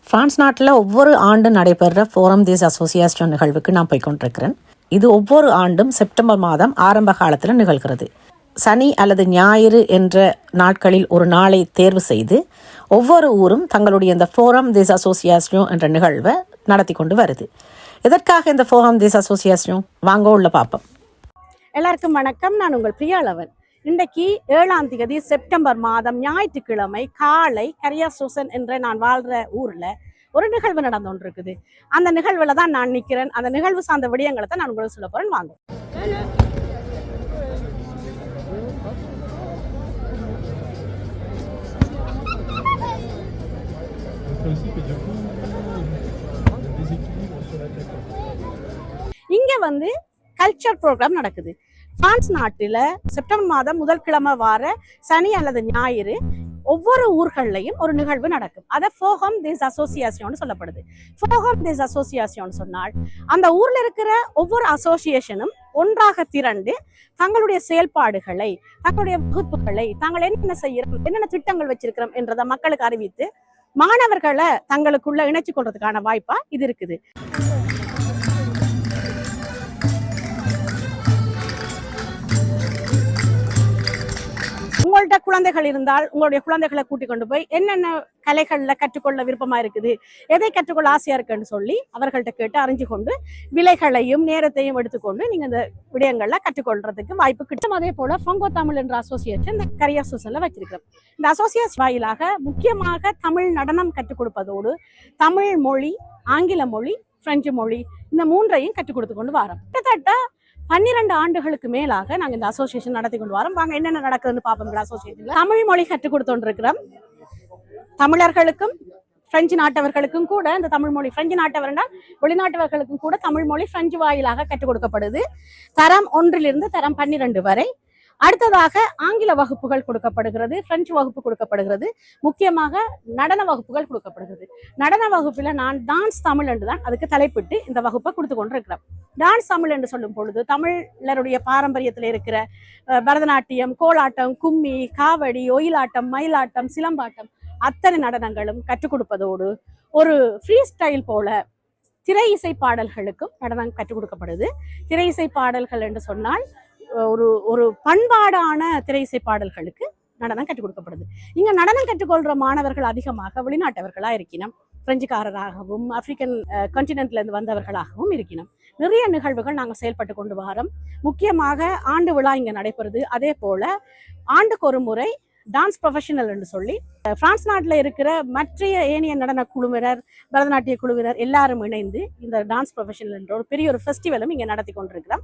France நாட்டில் ஒவ்வொரு ஆண்டும் நடைபெறுற ஃபோரம் தேஸ் அசோசியேஷன் நிகழ்வுக்கு நான் போய்கொண்டிருக்கிறேன். இது ஒவ்வொரு ஆண்டும் செப்டம்பர் மாதம் ஆரம்ப காலத்தில் நிகழ்கிறது. சனி அல்லது ஞாயிறு என்ற நாட்களில் ஒரு நாளை தேர்வு செய்து ஒவ்வொரு ஊரும் தங்களுடைய இந்த ஃபோரம் தேஸ் அசோசியேஷன் என்ற நிகழ்வை நடத்தி கொண்டு வருது. எதற்காக இந்த ஃபோரம் தேஸ் அசோசியேஷன் வாங்க உள்ள பார்ப்போம். எல்லாருக்கும் வணக்கம். நான் உங்கள் பிரியாளவன். இன்றைக்கு 7ஆம் தேதி செப்டம்பர் மாதம் ஞாயிற்றுக்கிழமை காலை கரியாசோசன் என்ற நான் வாழ்ற ஊர்ல ஒரு நிகழ்வு நடந்து கொண்டிருக்குது. அந்த நிகழ்வுல தான் நான் நிற்கிறேன். அந்த நிகழ்வு சார்ந்த விடயங்களை தான் நான் உங்களுக்கு சொல்ல போறேன். வாங்க. இங்க வந்து கல்ச்சர் ப்ரோக்ராம் நடக்குது. பிரான்ஸ் நாட்டில் செப்டம்பர் மாதம் முதல் கிழமை வார சனி அல்லது ஞாயிறு ஒவ்வொரு ஊர்கள்லையும் ஒரு நிகழ்வு நடக்கும். அதை ஃபோரம் தேஸ் அசோசியேஷன் சொல்லப்படுது. ஃபோரம் தேஸ் அசோசியேஷன் சொன்னால் அந்த ஊர்ல இருக்கிற ஒவ்வொரு அசோசியேஷனும் ஒன்றாக திரண்டு தங்களுடைய செயல்பாடுகளை, தங்களுடைய வகுப்புகளை, தாங்கள் என்னென்ன செய்யறோம், என்னென்ன திட்டங்கள் வச்சிருக்கிறோம் என்றதை மக்களுக்கு அறிவித்து மாணவர்களை தங்களுக்குள்ள இணைச்சு கொள்றதுக்கான வாய்ப்பா இது இருக்குது. உங்கள்கிட்ட குழந்தைகள் இருந்தால் உங்களுடைய குழந்தைகளை கூட்டிக் கொண்டு போய் என்னென்ன கலைகள்ல கற்றுக்கொள்ள விருப்பமா இருக்குது, எதை கற்றுக்கொள்ள ஆசையா இருக்குன்னு சொல்லி அவர்கள்ட்ட கேட்டு அறிஞ்சு கொண்டு விலைகளையும் நேரத்தையும் எடுத்துக்கொண்டு நீங்க இந்த விடயங்கள்ல கற்றுக்கொள்றதுக்கு வாய்ப்பு கிட்டும். அதே போல ஃப்ராங்கோ தமிழ் என்ற அசோசியேஷன் இந்த கரியாசோசன்ல வச்சிருக்கிறோம். இந்த அசோசியேஷன் வாயிலாக முக்கியமாக தமிழ் நடனம் கற்றுக் கொடுப்பதோடு தமிழ் மொழி, ஆங்கில மொழி, பிரெஞ்சு மொழி இந்த மூன்றையும் கற்றுக் கொடுத்து கொண்டு வரோம். கிட்டத்தட்ட 12 ஆண்டுகளுக்கு மேலாக நாங்கள் இந்த அசோசியேஷன் நடத்தி கொண்டு வரோம். வாங்க என்னென்ன நடக்குதுன்னு பார்ப்போம். அசோசியேஷன்ல தமிழ் மொழி கற்றுக் கொடுத்து இருக்கிறோம். தமிழர்களுக்கும் பிரெஞ்சு நாட்டவர்களுக்கும் கூட இந்த தமிழ் மொழி, பிரெஞ்சு நாட்டவர்கள் வெளிநாட்டவர்களுக்கும் கூட தமிழ் மொழி பிரெஞ்சு வாயிலாக கற்றுக் கொடுக்கப்படுது. தரம் 1 தரம் 12 வரை. அடுத்ததாக ஆங்கில வகுப்புகள் கொடுக்கப்படுகிறது, பிரெஞ்சு வகுப்பு கொடுக்கப்படுகிறது, முக்கியமாக நடன வகுப்புகள் கொடுக்கப்படுகிறது. நடன வகுப்புல நான் டான்ஸ் தமிழ் என்று தான் அதுக்கு தலைப்பிட்டு இந்த வகுப்பை கொடுத்து கொண்டிருக்கிறேன். டான்ஸ் தமிழ் என்று சொல்லும் பொழுது தமிழருடைய பாரம்பரியத்தில் இருக்கிற பரதநாட்டியம், கோலாட்டம், கும்மி, காவடி, ஒயிலாட்டம், மயிலாட்டம், சிலம்பாட்டம் அத்தனை நடனங்களும் கற்றுக் கொடுப்பதோடு ஒரு ஃப்ரீ ஸ்டைல் போல திரை இசை பாடல்களுக்கும் நடனம் கற்றுக் கொடுக்கப்படுது. திரை இசை பாடல்கள் என்று சொன்னால் ஒரு ஒரு பண்பாடான திரை இசை பாடல்களுக்கு நடனம் கற்றுக் கொடுக்கப்படுது. இங்க நடனம் கற்றுக்கொள்ற மாணவர்கள் அதிகமாக வெளிநாட்டவர்களா இருக்கணும், பிரெஞ்சுக்காரராகவும் ஆப்பிரிக்கன் கான்டினென்ட்ல இருந்து வந்தவர்களாகவும் இருக்கணும். நிறைய நிகழ்வுகள் நாங்கள் செயல்பட்டு கொண்டு வரோம். முக்கியமாக ஆண்டு விழா இங்க நடைபெறுது. அதே போல ஆண்டுக்கு ஒரு முறை டான்ஸ் ப்ரொஃபஷனல் என்று சொல்லி பிரான்ஸ் நாட்டில் இருக்கிற மற்ற ஏனைய நடன குழுவினர், பரதநாட்டிய குழுவினர் எல்லாரும் இணைந்து இந்த டான்ஸ் ப்ரொஃபஷனல் என்ற ஒரு பெரிய ஒரு ஃபெஸ்டிவலும் இங்கே நடத்தி கொண்டிருக்கிறோம்.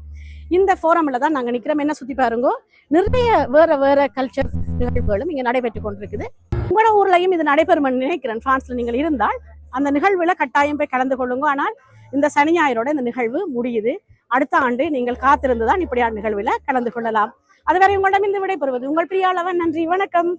இந்த ஃபோரமில் தான் நாங்கள் நிற்கிறோம். என்ன சுற்றி பாருங்கோ, நிறைய வேற கல்ச்சர் நிகழ்வுகளும் இங்கே நடைபெற்று கொண்டிருக்குது. உங்களோட ஊர்லையும் இது நடைபெறும் நினைக்கிறேன். பிரான்ஸ்ல நீங்கள் இருந்தால் அந்த நிகழ்வுல கட்டாயம் போய் கலந்து கொள்ளுங்க. ஆனால் இந்த சனி ஞாயிறோட இந்த நிகழ்வு முடியுது. அடுத்த ஆண்டு நீங்கள் காத்திருந்துதான் இப்படியான நிகழ்வுல கலந்து கொள்ளலாம். அதுவரை உங்களிடம் இந்த விடைபெறுவது உங்கள் பிரியாளவன். நன்றி, வணக்கம்.